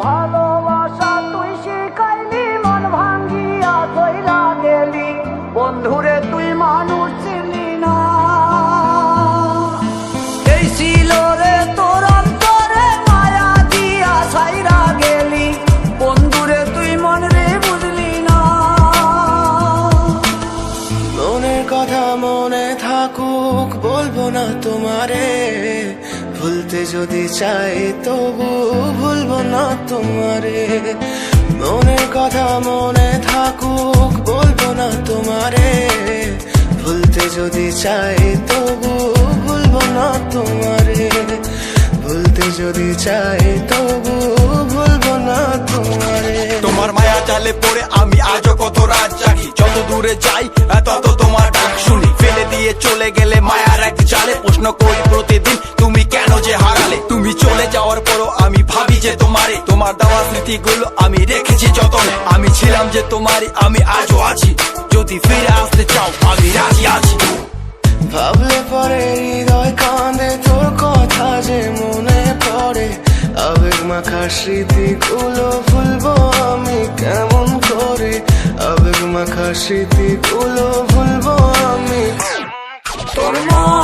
ভালোবাসা তুই শিখাইলি, মন ভাঙ্গিয়া চইলা গেলি, বন্ধুরে তুই মানুষ চিনলি না। এই ছিল রে তোর অন্তরে মায়া দিয়া ছাইরা গেলি, বন্ধুরে তুই মন রে বুঝলি না। মনের কথা মনে থাকুক বলবো না তোমারে, ভুলতে যদি চাই তবু ভুলবো না তোমারে। মনের কথা মনে থাকুক বলবো না তোমারে, ভুলতে যদি চাই তবু ভুলবো না তোমারে। ভুলতে যদি চাই তবু ভুলবো না তোমারে। তোমার মায়া জালে পড়ে আমি আজও কত রাত জাগি, যত দূরে যাই তত তোমার ডাক শুনি। ফেলে দিয়ে চলে গেলে মায়ার এক জালে, প্রশ্ন করি প্রতিদিন তুমি কেন যে হারালে। তুমি চলে যাওয়ার পরও আমি ভাবি যে তোমারে, তোমার দেওয়া স্মৃতিগুলো আমি রেখেছি যতনে। আমি ছিলাম যে তোমারই, আমি আজও আছি, যদি ফিরে আসতে চাও আমি রাজি আছি। ভাবলে পরে হৃদয় কাঁদে, তোর কথা যে মনে পড়ে। আবেগ মাখা স্মৃতিগুলো ভুলবো আমি কেমন করে, আবেগ মাখা স্মৃতিগুলো ভুলবো আমি। তোর মন